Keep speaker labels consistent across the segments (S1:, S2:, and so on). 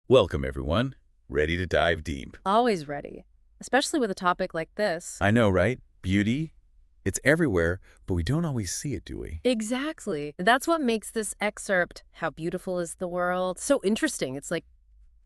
S1: Welcome, everyone. Ready to dive deep.
S2: Always ready, especially with a topic like this.
S1: I know, right? Beauty? It's everywhere, but we don't always see it, do we?
S2: Exactly. That's what makes this excerpt, How Beautiful is the World, so interesting. It's like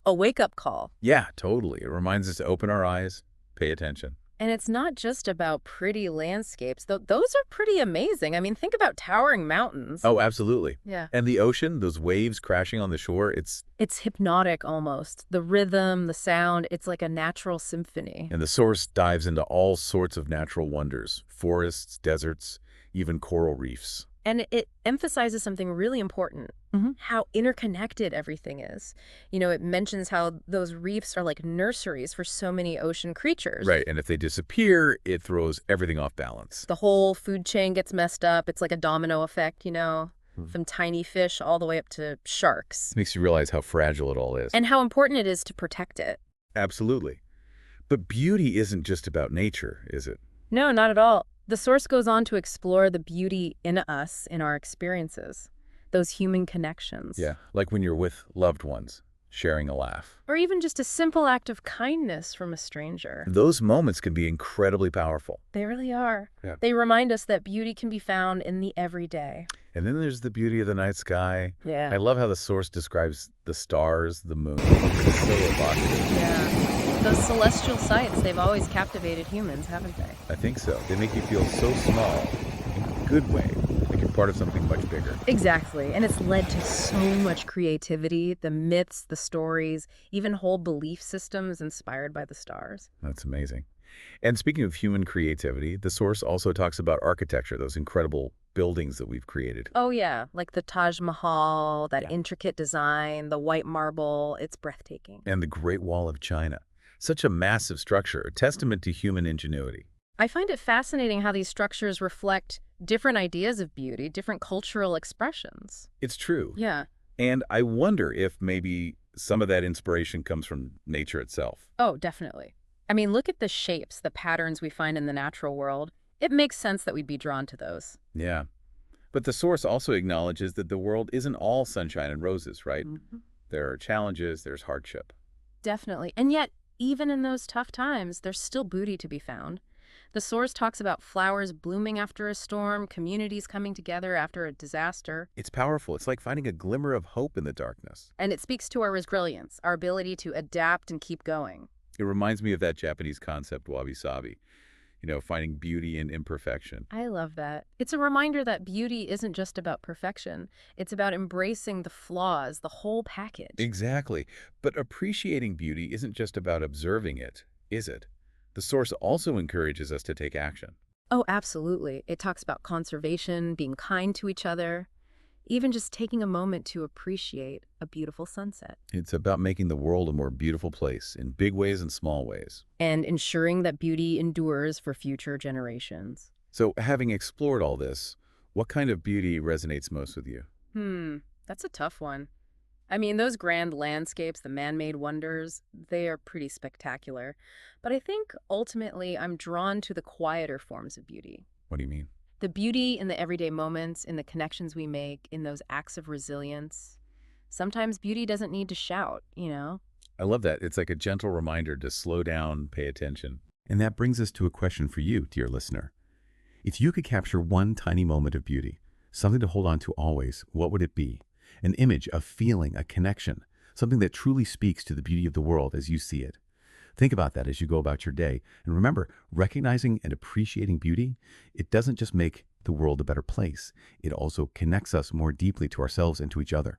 S2: a wake-up call.
S1: Yeah, totally. It reminds us to open our eyes, pay attention.
S2: And it's not just about pretty landscapes, though those are pretty amazing. I mean, think about towering mountains.
S1: Oh, absolutely.
S2: Yeah.
S1: And the ocean, those waves crashing on the shore,
S2: It's hypnotic almost. The rhythm, the sound, it's like a natural symphony.
S1: and the source dives into all sorts of natural wonders, forests, deserts, even coral reefs.
S2: And it emphasizes something really important, how interconnected everything is. It mentions how those reefs are like nurseries for so many ocean creatures.
S1: Right, and if they disappear, it throws everything off balance.
S2: The whole food chain gets messed up. It's like a domino effect,
S1: Hmm.
S2: from tiny fish all the way up to sharks.
S1: This makes you realize how fragile it all is.
S2: And how important it is to protect it.
S1: Absolutely. But beauty isn't just about nature, is it?
S2: No, not at all. The source goes on to explore the beauty in us, in our experiences, those human connections.
S1: Yeah, like when you're with loved ones, sharing a laugh.
S2: Or even just a simple act of kindness from a stranger.
S1: Those moments can be incredibly powerful.
S2: They really are.
S1: Yeah.
S2: They remind us that beauty can be found in the everyday.
S1: And then there's the beauty of the night sky.
S2: Yeah.
S1: I love how the source describes the stars, the moon. It's so evocative.
S2: Yeah. Those celestial sights, they've always captivated humans, haven't they?
S1: I think so. They make you feel so small, in a good way, like you're part of something much bigger.
S2: Exactly. And it's led to so much creativity, the myths, the stories, even whole belief systems inspired by the stars.
S1: That's amazing. And speaking of human creativity, the source also talks about architecture, those incredible buildings that we've created.
S2: Oh, yeah. Like the Taj Mahal, that
S1: Yeah.
S2: intricate design, the white marble. It's breathtaking.
S1: And the Great Wall of China. Such a massive structure, a testament to human ingenuity.
S2: I find it fascinating how these structures reflect different ideas of beauty, different cultural expressions.
S1: It's true.
S2: Yeah.
S1: And I wonder if maybe some of that inspiration comes from nature itself.
S2: Oh, definitely. I mean, look at the shapes, the patterns we find in the natural world. It makes sense that we'd be drawn to those.
S1: Yeah. But the source also acknowledges that the world isn't all sunshine and roses, right? There are challenges, there's hardship.
S2: Definitely. And yet, even in those tough times, there's still beauty to be found. The source talks about flowers blooming after a storm, communities coming together after a disaster,
S1: It's powerful. It's like finding a glimmer of hope in the darkness.
S2: and it speaks to our resilience, our ability to adapt and keep going.
S1: It reminds me of that Japanese concept, wabi-sabi, finding beauty in imperfection.
S2: I love that. It's a reminder that beauty isn't just about perfection. It's about embracing the flaws, the whole package.
S1: Exactly. But appreciating beauty isn't just about observing it, is it? The source also encourages us to take action.
S2: Oh, absolutely. It talks about conservation, being kind to each other, even just taking a moment to appreciate a beautiful sunset.
S1: It's about making the world a more beautiful place in big ways and small ways.
S2: And ensuring that beauty endures for future generations.
S1: So, having explored all this, what kind of beauty resonates most with you?
S2: That's a tough one. I mean, those grand landscapes, the man-made wonders, they are pretty spectacular. But I think ultimately I'm drawn to the quieter forms of beauty.
S1: What do you mean?
S2: The beauty in the everyday moments, in the connections we make, in those acts of resilience. Sometimes beauty doesn't need to shout.
S1: I love that. It's like a gentle reminder to slow down, pay attention. And that brings us to a question for you, dear listener. If you could capture one tiny moment of beauty, something to hold on to always, what would it be? An image, a feeling, a connection, something that truly speaks to the beauty of the world as you see it. Think about that as you go about your day. And remember, recognizing and appreciating beauty, it doesn't just make the world a better place. It also connects us more deeply to ourselves and to each other.